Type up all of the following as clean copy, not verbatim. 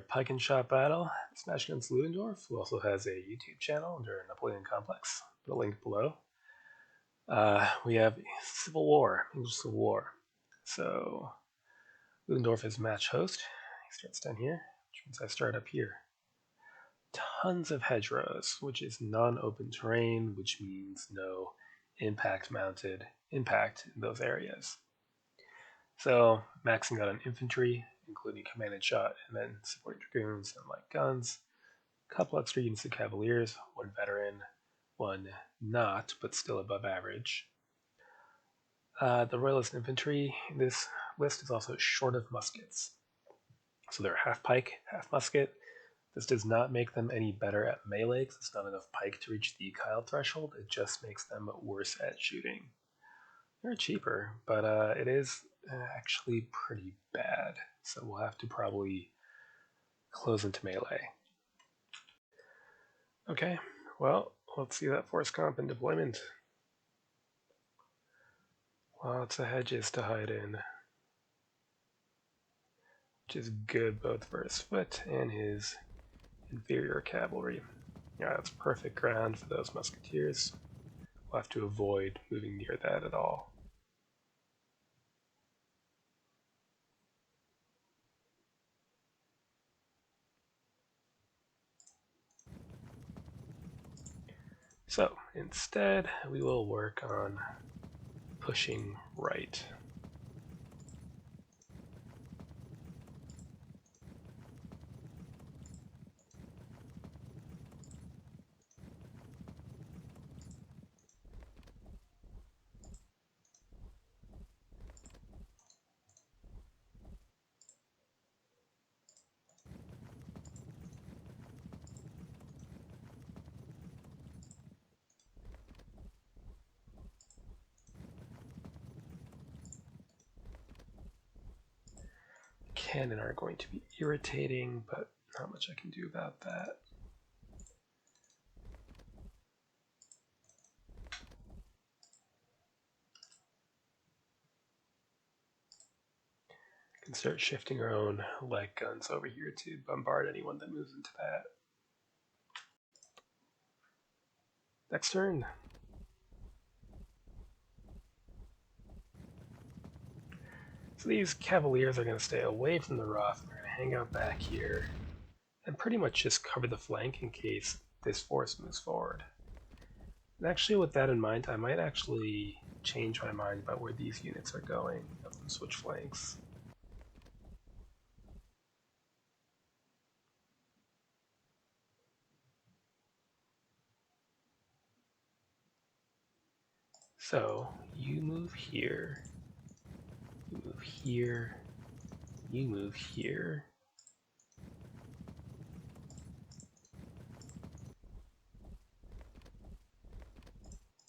Pike and Shot battle. Smash against Ludendorff, who also has a YouTube channel under Napoleon Complex. Put a link below. We have Civil War, English Civil War. So Ludendorff is match host. He starts down here, which means I start up here. Tons of hedgerows, which is non-open terrain, which means no impact-mounted impact in those areas. So maxing out on infantry, including command and shot, and then supporting dragoons and light guns. A couple extra units of cavaliers, one veteran, one not, but still above average. The Royalist infantry in this list is also short of muskets. So they're half pike, half musket. This does not make them any better at melee because it's not enough pike to reach the Kyle threshold. It just makes them worse at shooting. They're cheaper, but it is actually pretty bad. So we'll have to probably close into melee. Okay, well, let's see that force comp in deployment. Lots of hedges to hide in, which is good both for his foot and his inferior cavalry. Yeah, that's perfect ground for those musketeers. We'll have to avoid moving near that at all. So instead, we will work on pushing right. Cannon are going to be irritating, but not much I can do about that. We can start shifting our own light guns over here to bombard anyone that moves into that. Next turn. So these cavaliers are going to stay away from the Roth. They're going to hang out back here and pretty much just cover the flank in case this force moves forward. And actually, with that in mind, I might actually change my mind about where these units are going. Have them switch flanks. So you move here, you move here, you move here.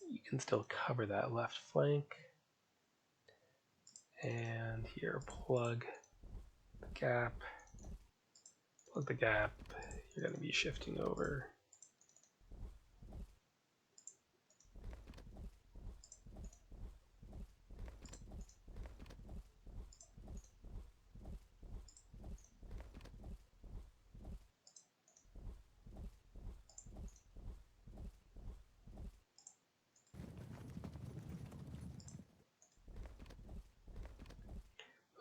You can still cover that left flank. And here, plug the gap. Plug the gap. You're going to be shifting over.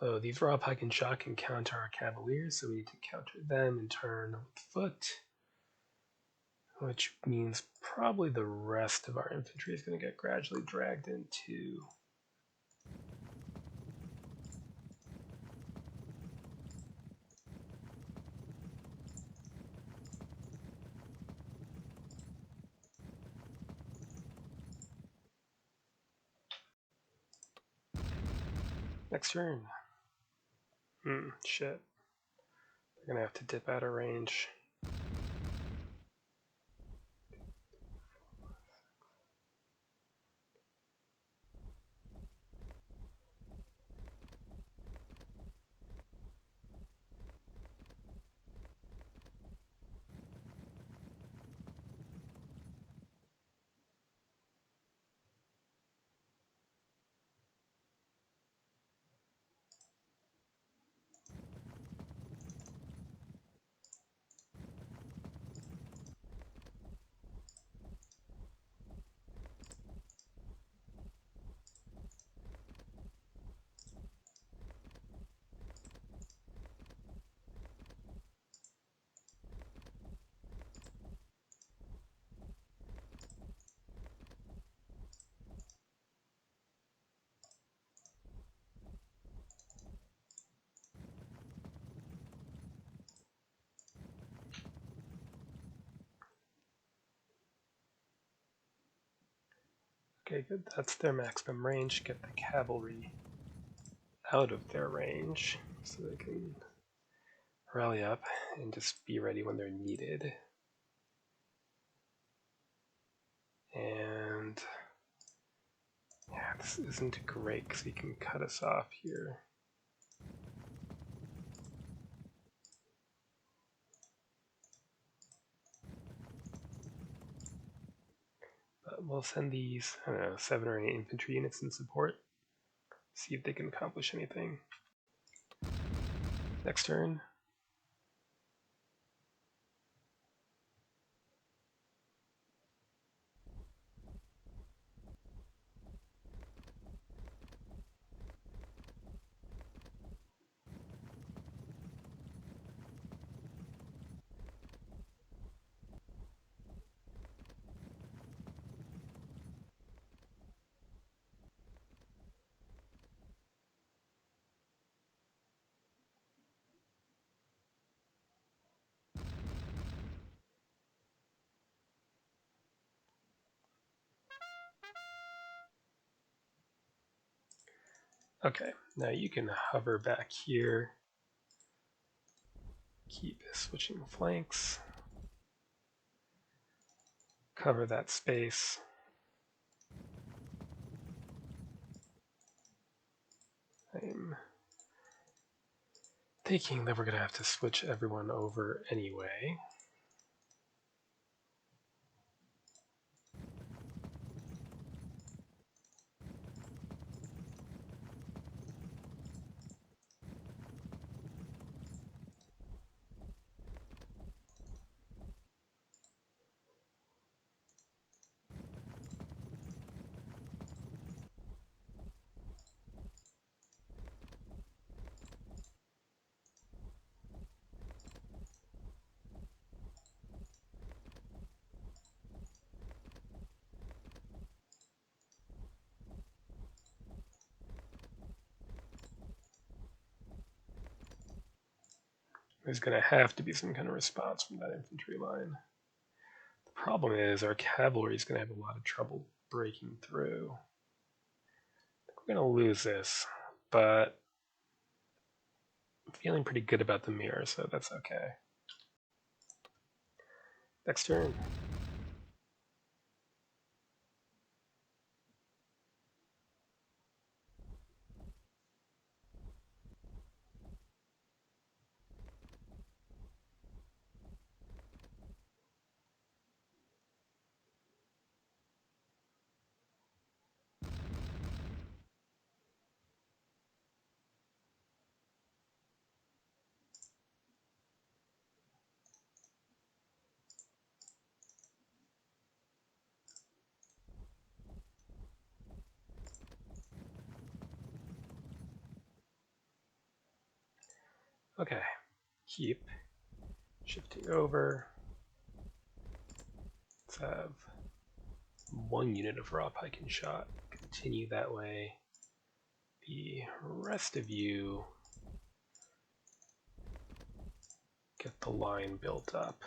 Oh, these raw pike and shot can counter our cavaliers, so we need to counter them in turn with foot, which means probably the rest of our infantry is going to get gradually dragged into next turn. Shit. They're going to have to dip out of range. Okay, good. That's their maximum range. Get the cavalry out of their range so they can rally up and just be ready when they're needed. And yeah, this isn't great because he can cut us off here. But we'll send these, I don't know, 7 or 8 infantry units in support. See if they can accomplish anything. Next turn. Okay, now you can hover back here. Keep switching flanks. Cover that space. I'm thinking that we're going to have to switch everyone over anyway. There's going to have to be some kind of response from that infantry line. The problem is our cavalry is going to have a lot of trouble breaking through. I think we're going to lose this, but I'm feeling pretty good about the mirror, so that's okay. Next turn. Okay, keep shifting over. Let's have 1 unit of raw pike and shot. Continue that way. The rest of you get the line built up.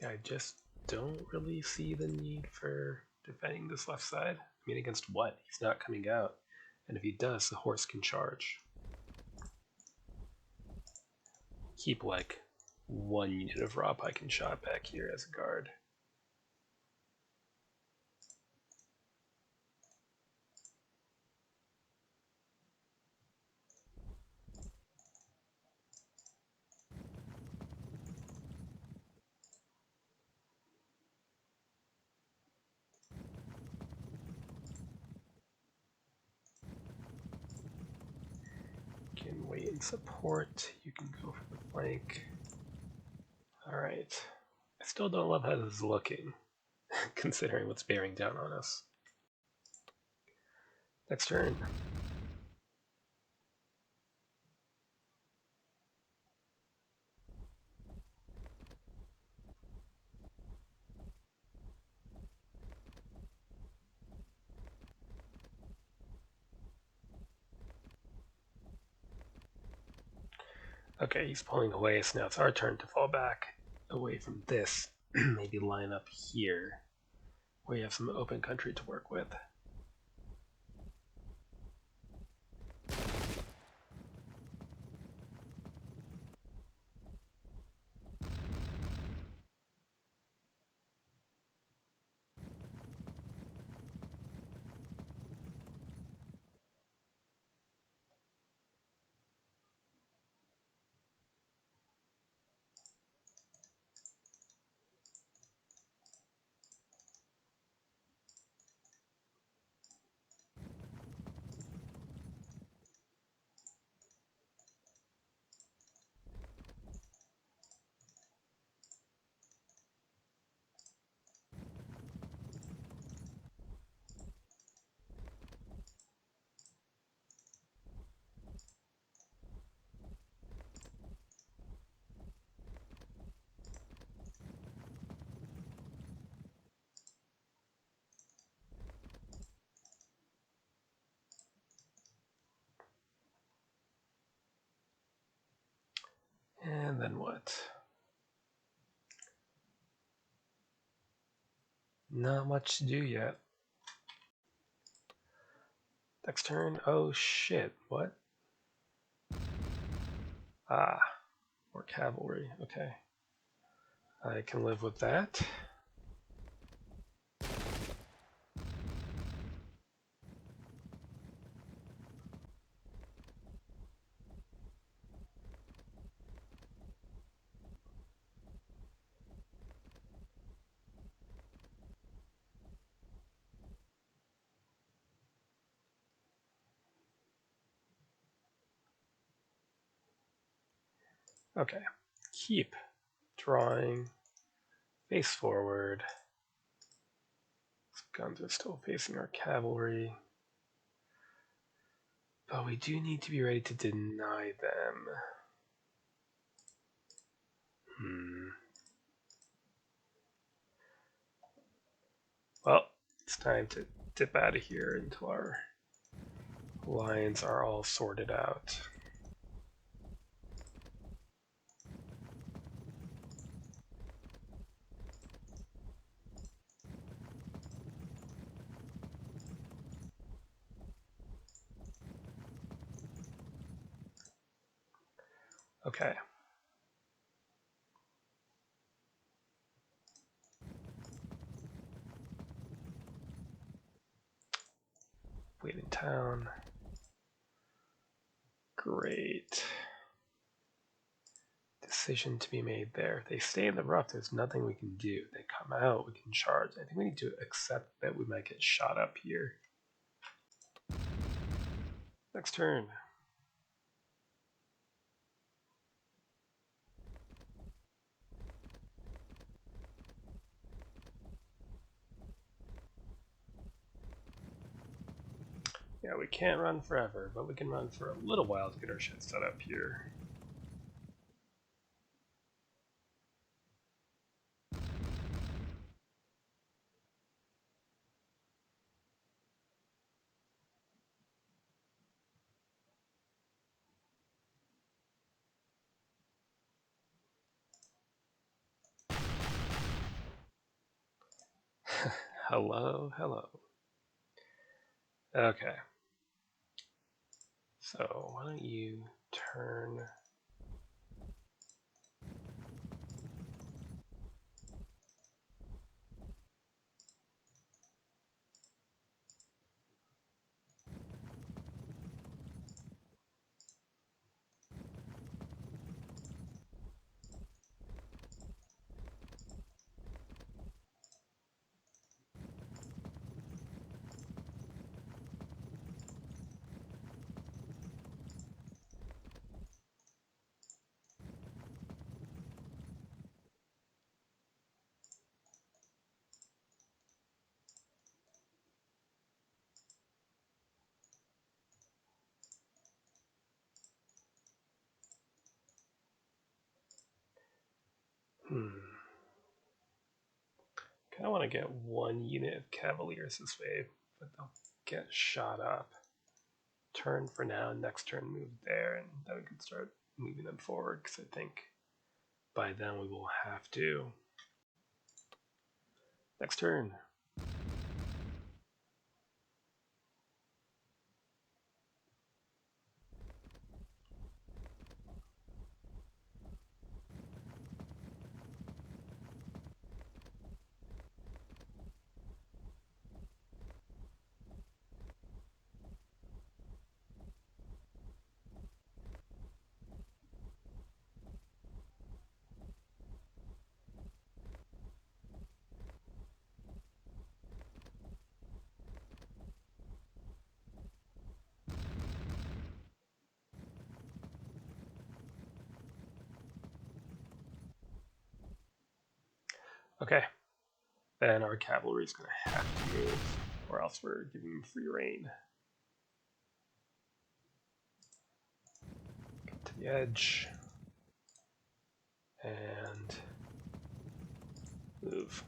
Yeah, I just don't really see the need for defending this left side. I mean, against what? He's not coming out. And if he does, the horse can charge. Keep like 1 unit of raw pike and shot back here as a guard. Can wait and support. You can go for the flank. Alright. I still don't love how this is looking, considering what's bearing down on us. Next turn. Okay, he's pulling away, so now it's our turn to fall back away from this. Maybe line up here, where you have some open country to work with. And then what? Not much to do yet. Next turn. Oh shit, what? Ah, more cavalry. Okay. I can live with that. Okay. Keep drawing. Face forward. Guns are still facing our cavalry. But we do need to be ready to deny them. Well, it's time to dip out of here until our lines are all sorted out. Okay. Wait in town. Great. Decision to be made there. If they stay in the rough, there's nothing we can do. If they come out, we can charge. I think we need to accept that we might get shot up here. Next turn. Yeah, we can't run forever, but we can run for a little while to get our shit set up here. Hello, hello. Okay. So why don't you turn... Kind of want to get one unit of cavaliers this way, but they'll get shot up. Turn for now, next turn move there, and then we can start moving them forward because I think by then we will have to. Next turn. Okay, then our cavalry is going to have to move, or else we're giving them free rein. Get to the edge and move.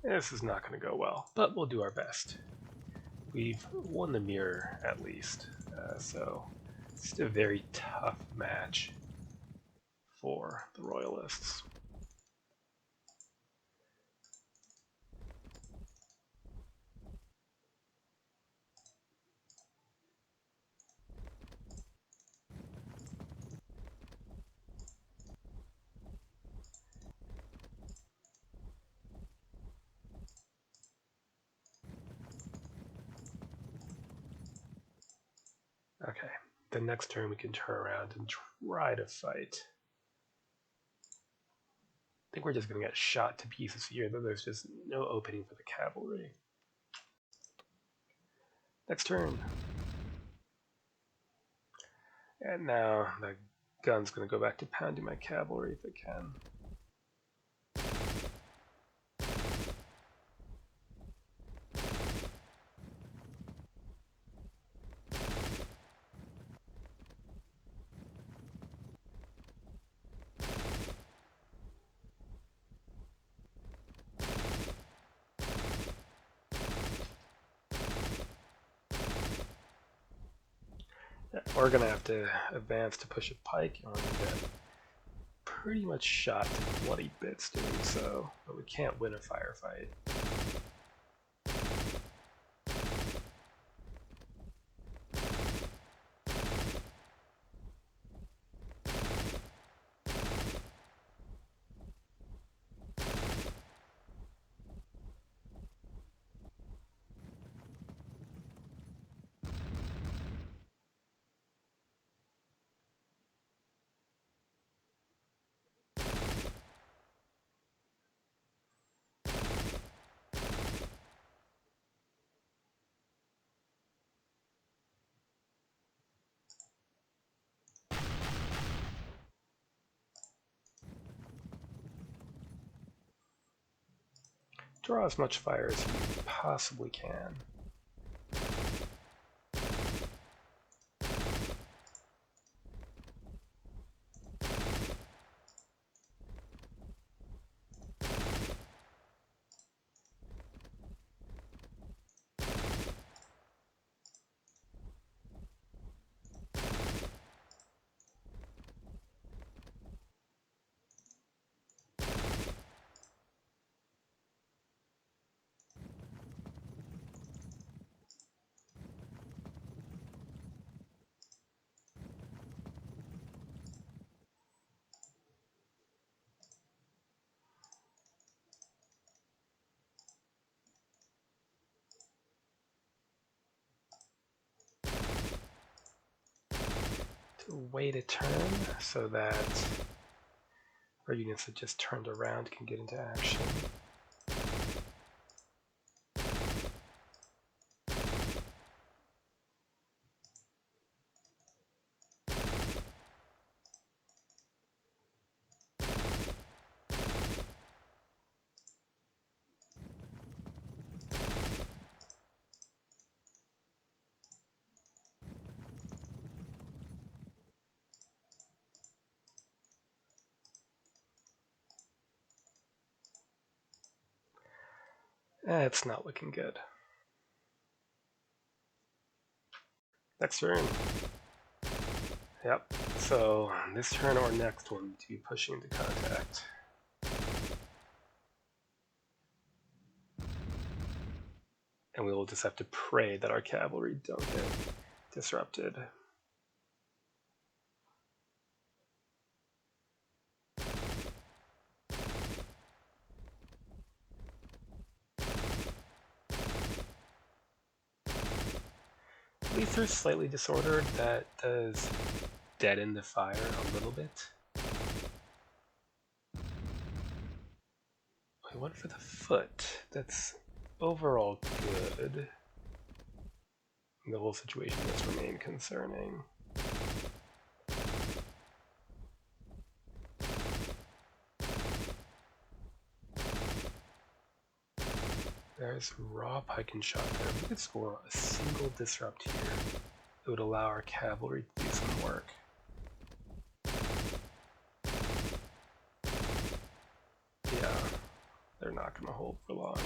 This is not going to go well, but we'll do our best. We've won the mirror at least, so it's a very tough match for the Royalists. Okay, the next turn we can turn around and try to fight. I think we're just going to get shot to pieces here, though there's just no opening for the cavalry. Next turn. And now the gun's going to go back to pounding my cavalry if it can. We're going to have to advance to push a pike, and we're going to get pretty much shot to bloody bits doing so, but we can't win a firefight. Draw as much fire as you possibly can. To wait a turn so that our units that just turned around can get into action. It's not looking good. Next turn. Yep. So this turn or next one to be pushing into contact. And we will just have to pray that our cavalry don't get disrupted. At least they're slightly disordered. That does deaden the fire a little bit. I went for the foot. That's overall good. The whole situation does remain concerning. There's raw pike and shot there. If we could score a single disrupt here, it would allow our cavalry to do some work. Yeah, they're not going to hold for long.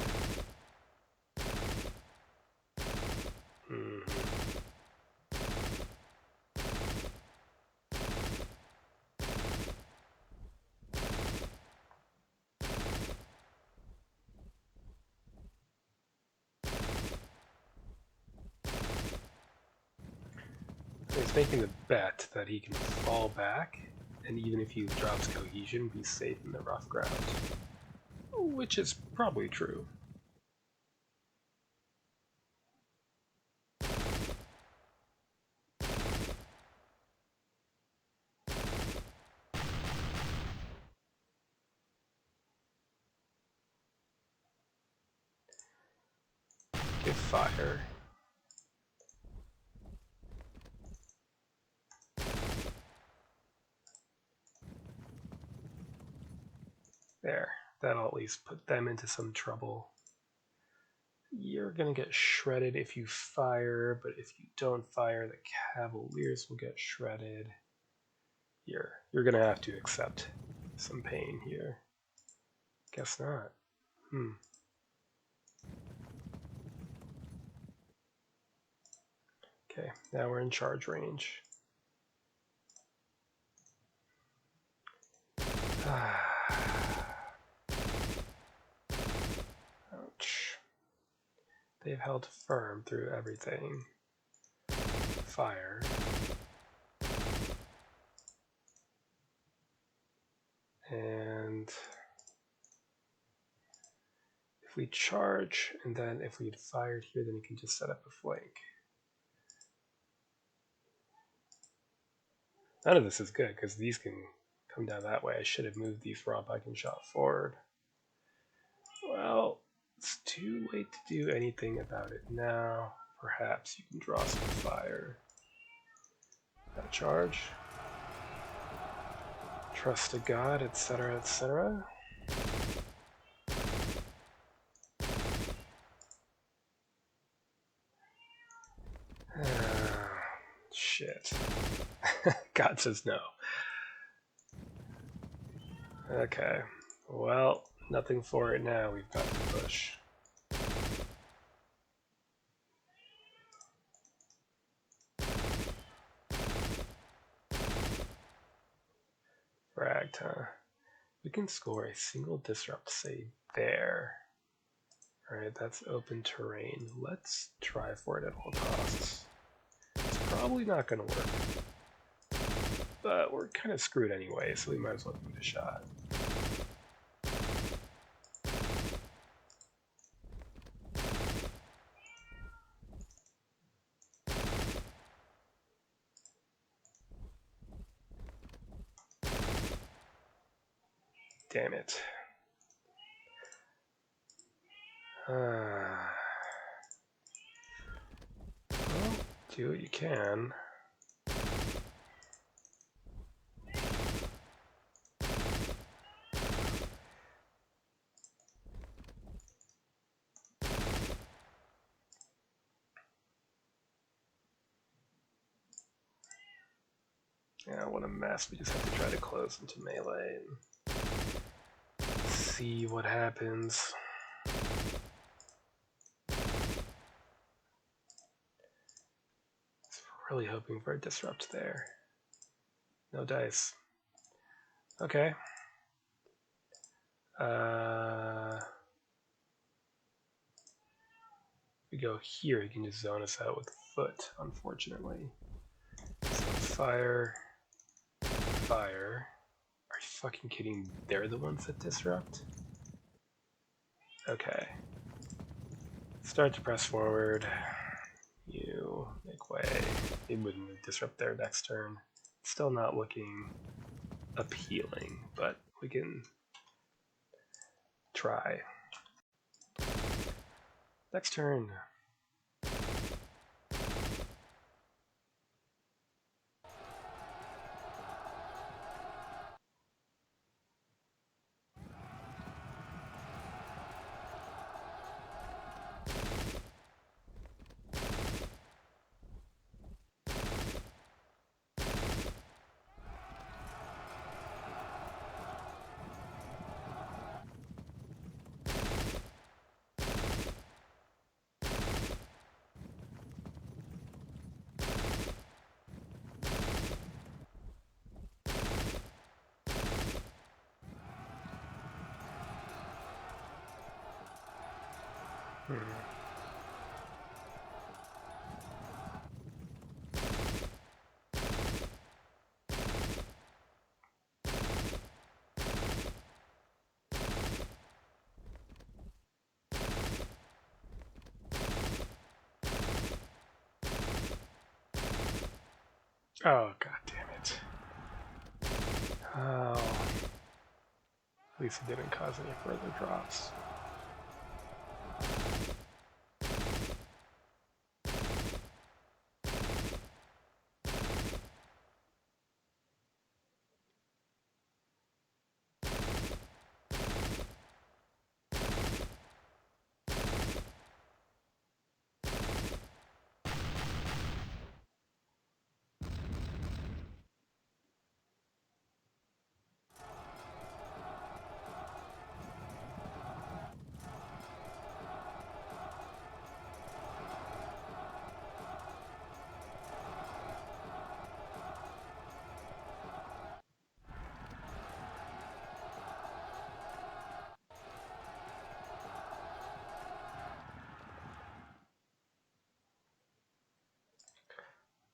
He's making the bet that he can fall back, and even if he drops cohesion, be safe in the rough ground. Which is probably true. Give fire. There. That'll at least put them into some trouble. You're gonna get shredded if you fire, but if you don't fire, the cavaliers will get shredded. You're gonna have to accept some pain here. Guess not. Okay, now we're in charge range. Ouch. They've held firm through everything. Fire. And if we charge, and then if we had fired here, then we can just set up a flank. None of this is good, because these can come down that way. I should have moved these raw pike and shot forward. Well, it's too late to do anything about it now. Perhaps you can draw some fire. That charge. Trust to God, etc., etc. Shit. God says no. Okay. Well, nothing for it now. We've got to push. Fragged, huh? We can score a single disrupt, say, there. Alright, that's open terrain. Let's try for it at all costs. It's probably not going to work. But we're kind of screwed anyway, so we might as well give it a shot. Damn it. Well, do what you can. Yeah, what a mess. We just have to try to close into melee and see what happens. really hoping for a disrupt there. No dice. Okay. We go here, he can just zone us out with foot, unfortunately. So fire, fire. Are you fucking kidding? They're the ones that disrupt? Okay. Start to press forward. You make way. He wouldn't disrupt their next turn. Still not looking appealing, but we can try. Next turn. Oh, god damn it. Oh. At least it didn't cause any further drops.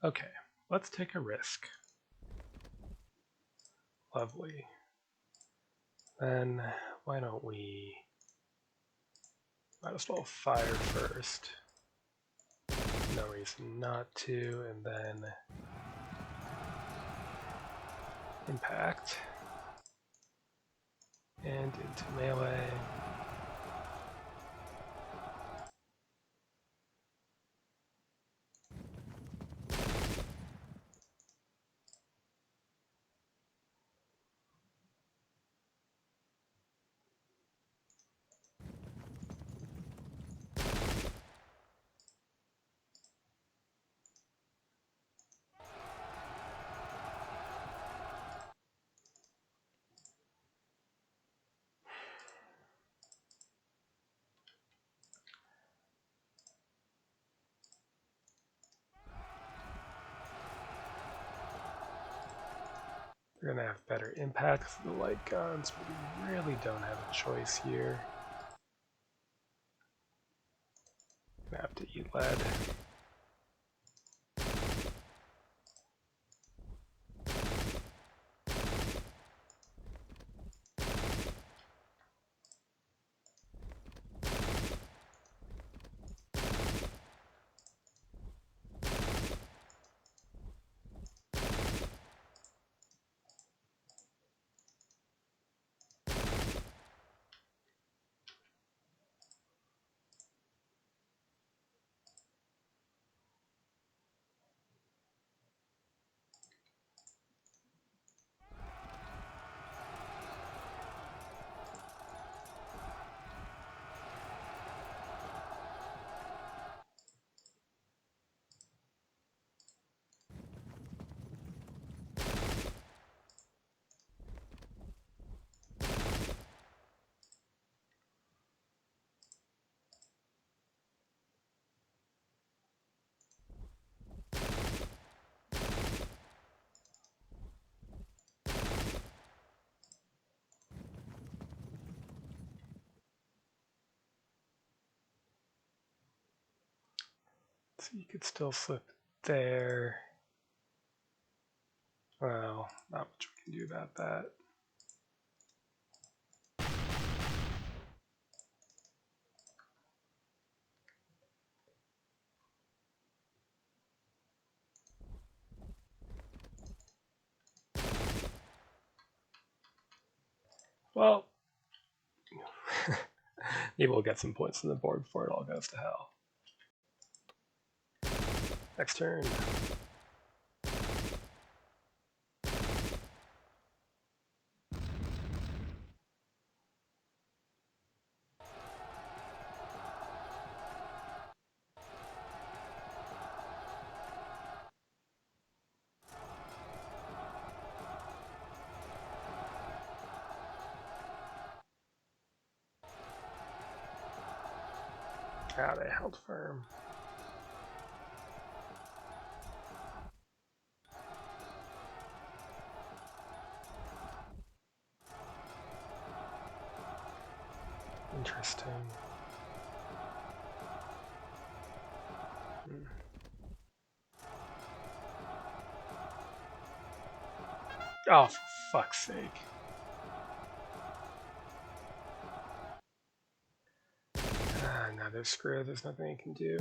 Okay, let's take a risk. Lovely. Then why don't we might as well fire first. No reason not to, and then impact. And into melee. We're gonna have better impact for the light guns, but we really don't have a choice here. Gonna have to eat lead. So you could still slip there. Well, not much we can do about that. Well, maybe we'll get some points on the board before it all goes to hell. Next turn. Ah, they held firm. Interesting. Oh, for fuck's sake. Ah, now they're screwed. There's nothing you can do.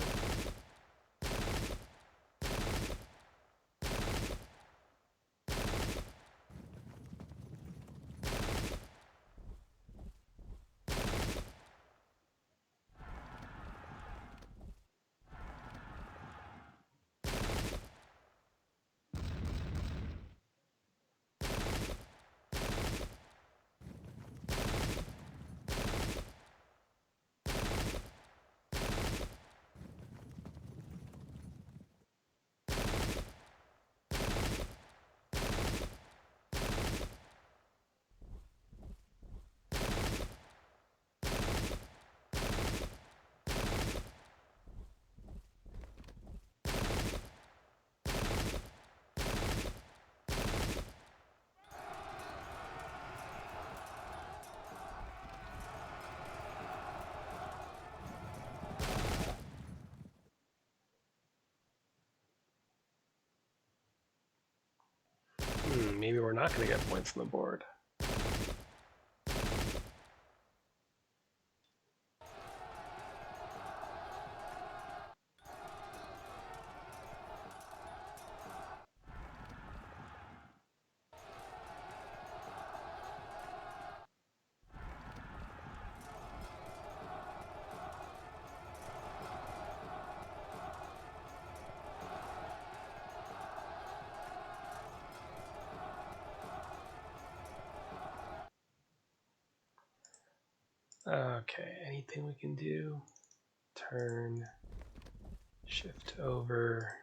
Maybe we're not going to get points on the board. Okay, anything we can do? Turn, shift over,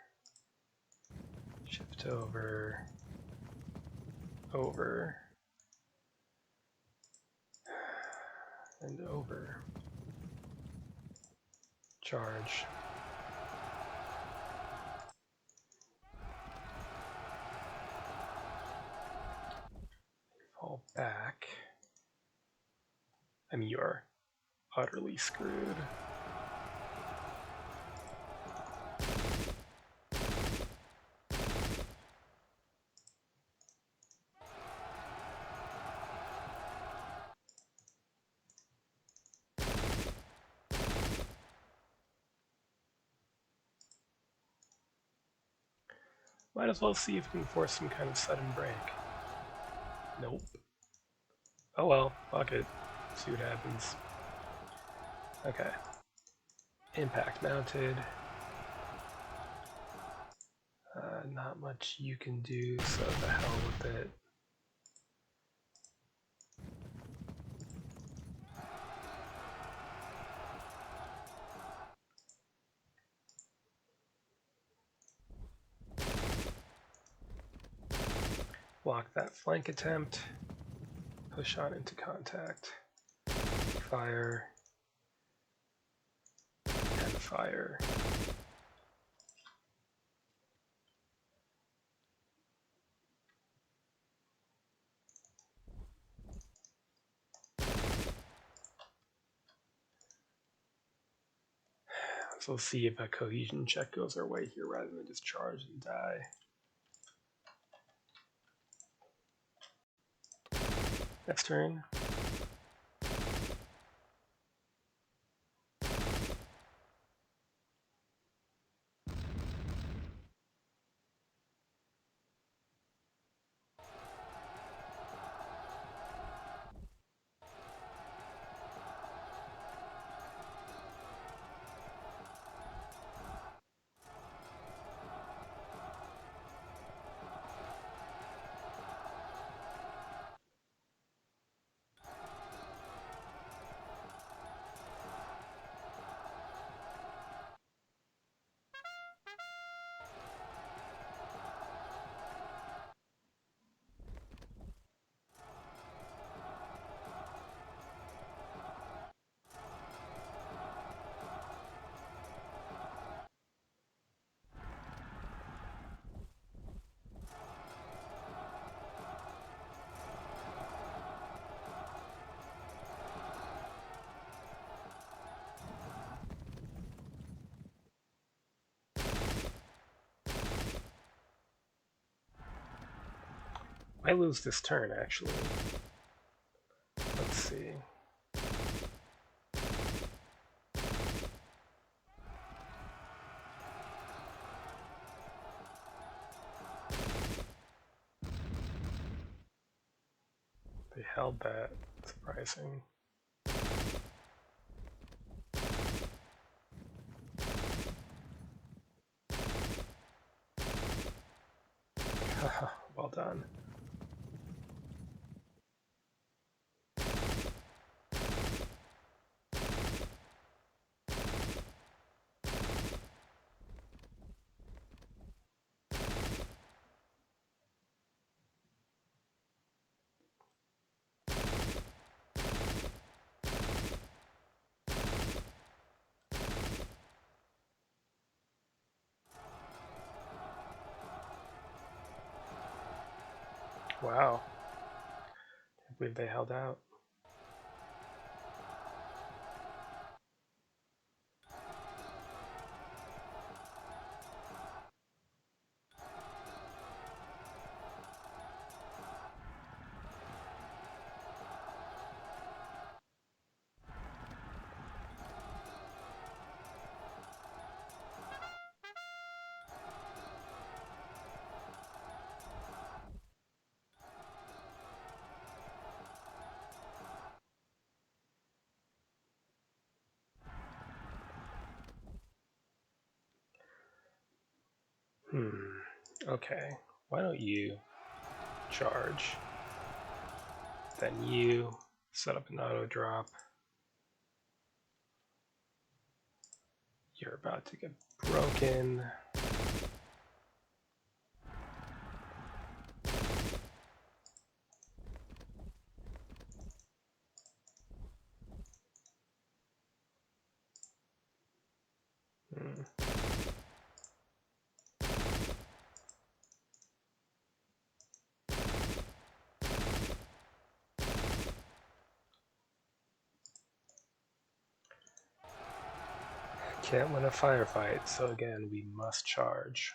over, and over. Charge. Fall back. I mean, you are utterly screwed. Might as well see if we can force some kind of sudden break. Nope. Oh well, fuck it. See what happens. Okay. Impact mounted. Not much you can do, so the hell with it. Block that flank attempt. Push on into contact. Fire. And fire. So let's see if a cohesion check goes our way here rather than just charge and die. Next turn. I lose this turn, actually. Let's see. They held that. Surprising. Well done. Wow. I believe they held out. Okay. Why don't you charge? Then you set up an auto drop. You're about to get broken. Can't win a firefight, so again, we must charge.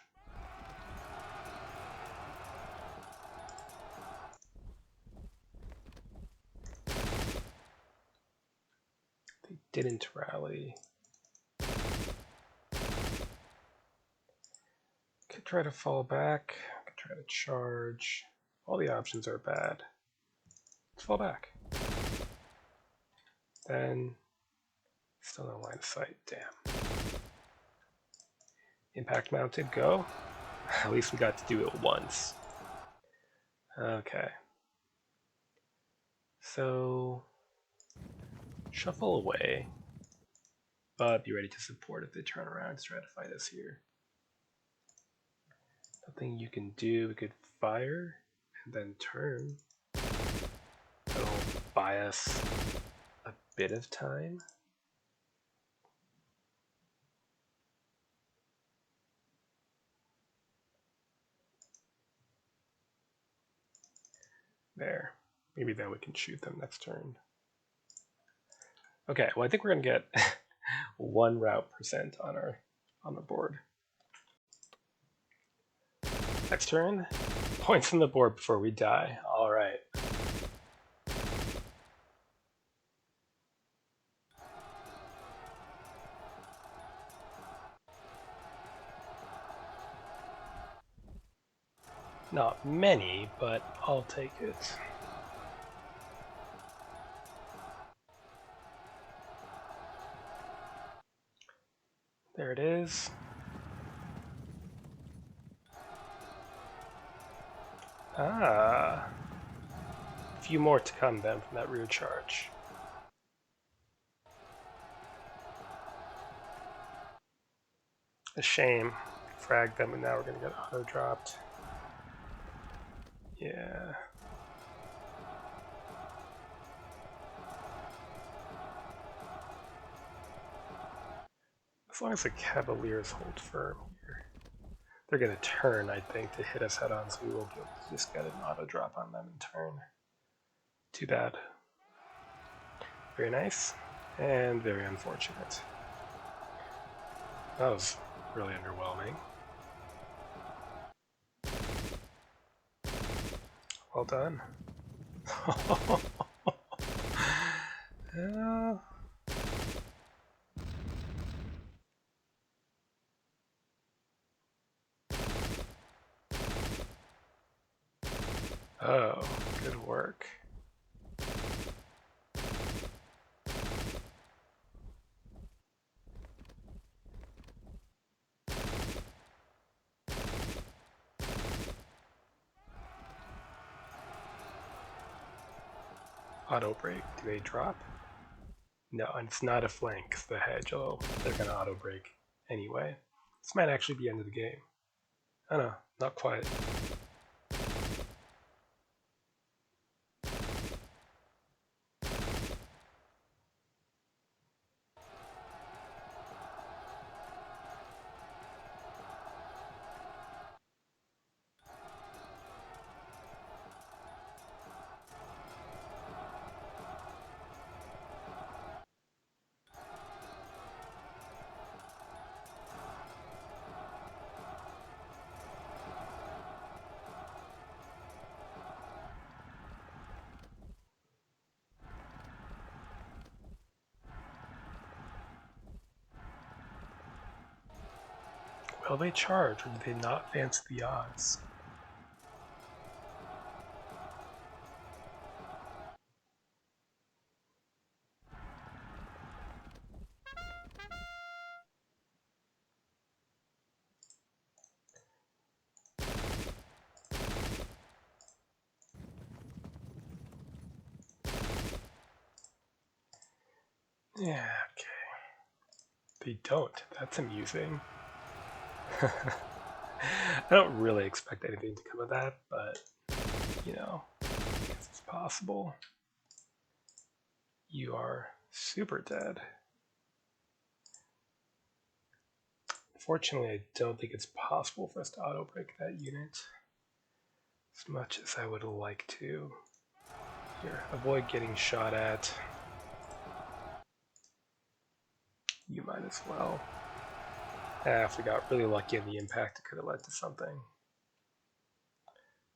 They didn't rally. Could try to fall back, could try to charge. All the options are bad. Let's fall back. Then, still no line of sight, damn. Impact mounted, go. At least we got to do it once. Okay. So, shuffle away, but be ready to support if they turn around to try to fight us here. Nothing you can do. We could fire and then turn. That'll buy us a bit of time. There. Maybe then we can shoot them next turn. Okay, well I think we're gonna get 1 route percent on our board. Next turn, points on the board before we die. All right. Not many, but I'll take it. There it is. Ah. A few more to come then from that rear charge. A shame. Frag them and now we're going to get auto-dropped. Yeah. As long as the Cavaliers hold firm here. They're going to turn, I think, to hit us head-on, so we will be able to just get an auto-drop on them and turn. Too bad. Very nice, and very unfortunate. That was really underwhelming. Well done. Oh, good work. Auto break. Do they drop? No, it's not a flank. It's the hedge. Oh, they're gonna auto break anyway. This might actually be the end of the game. Oh no, not quite. Will they charge, or do they not advance the odds? Yeah, okay. They don't. That's amusing. I don't really expect anything to come of that, but, you know, I guess it's possible. You are super dead. Unfortunately, I don't think it's possible for us to auto-break that unit as much as I would like to. Here, avoid getting shot at. You might as well. If we got really lucky in the impact, it could have led to something.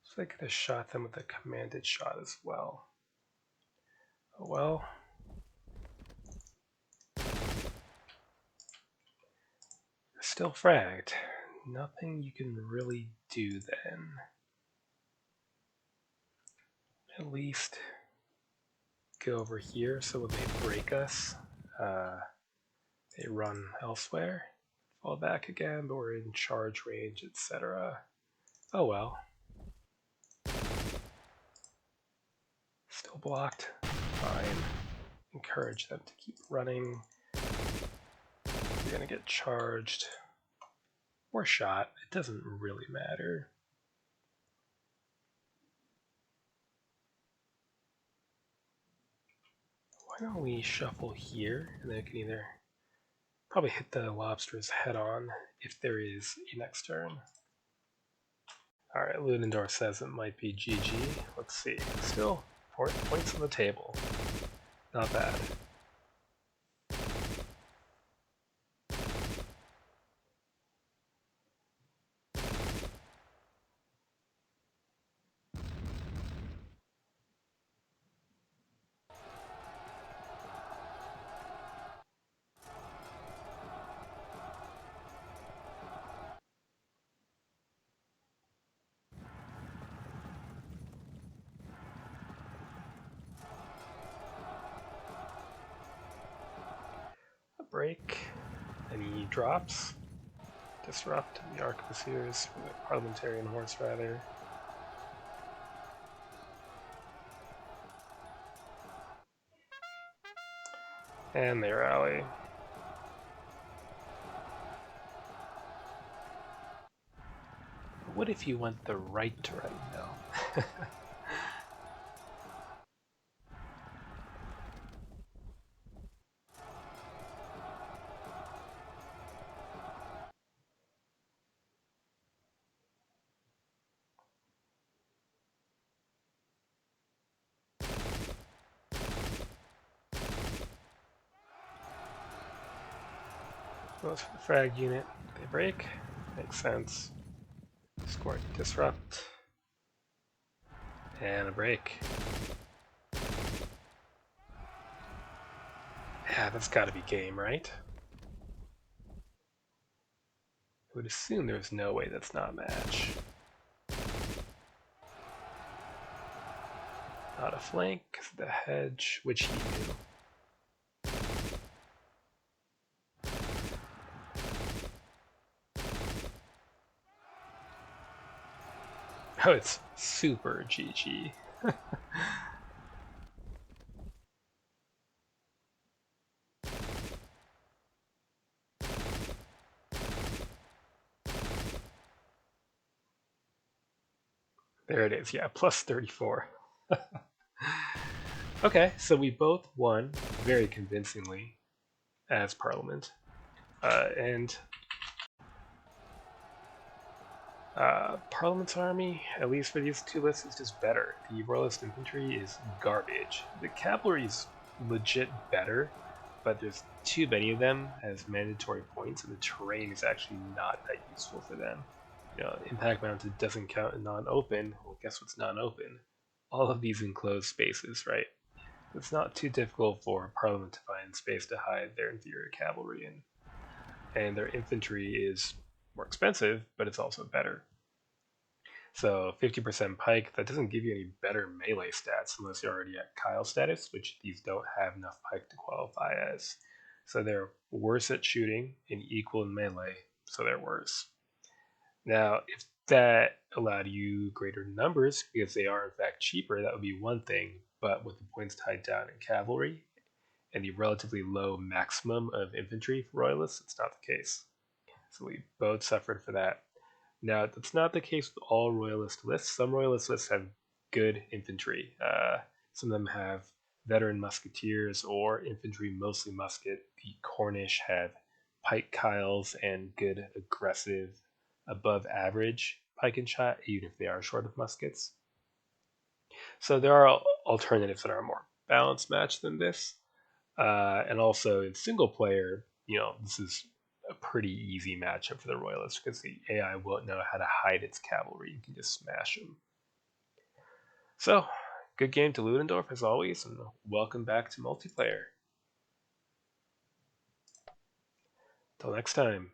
So I could have shot them with a commanded shot as well. Oh well. Still fragged. Nothing you can really do then. At least go over here so when they break us, they run elsewhere. Fall back again, but we're in charge range, etc. Oh well. Still blocked. Fine. Encourage them to keep running. You're gonna get charged. Or shot. It doesn't really matter. Why don't we shuffle here, and then we can either probably hit the lobsters head on if there is a next turn. Alright, Ludendorff says it might be GG. Let's see. Still, 4 points on the table. Not bad. break. And he drops. Disrupt the arquebusiers for the parliamentarian horse, rather. And they rally. What if you went the right direction? No. Goes for the frag unit. They break. Makes sense. Score disrupt. And a break. Yeah, that's gotta be game, right? I would assume there's no way that's not match. Not a flank, the hedge, which he knew. Oh, it's super GG. There it is, yeah, plus 34. Okay, so we both won very convincingly as Parliament. And Parliament's army, at least for these two lists, is just better. The Royalist infantry is garbage. The cavalry is legit better, but there's too many of them as mandatory points, and the terrain is actually not that useful for them. You know, impact mounted doesn't count in non-open. Well, guess what's non-open? All of these enclosed spaces, right? It's not too difficult for Parliament to find space to hide their inferior cavalry in, and their infantry is more expensive, but it's also better. So 50% Pike, that doesn't give you any better melee stats unless you're already at Kyle status, which these don't have enough Pike to qualify as. So they're worse at shooting and equal in melee, so they're worse. Now, if that allowed you greater numbers because they are in fact cheaper, that would be one thing, but with the points tied down in cavalry and the relatively low maximum of infantry for Royalists, it's not the case. So we both suffered for that. Now, that's not the case with all Royalist lists. Some Royalist lists have good infantry. Some of them have veteran musketeers or infantry, mostly musket. The Cornish have pike Kyles and good aggressive, above average pike and shot, even if they are short of muskets. So there are alternatives that are a more balanced match than this. And also in single player, this is a pretty easy matchup for the Royalists because the AI won't know how to hide its cavalry. You can just smash them. So, good game to Ludendorff as always, and welcome back to multiplayer. Till next time.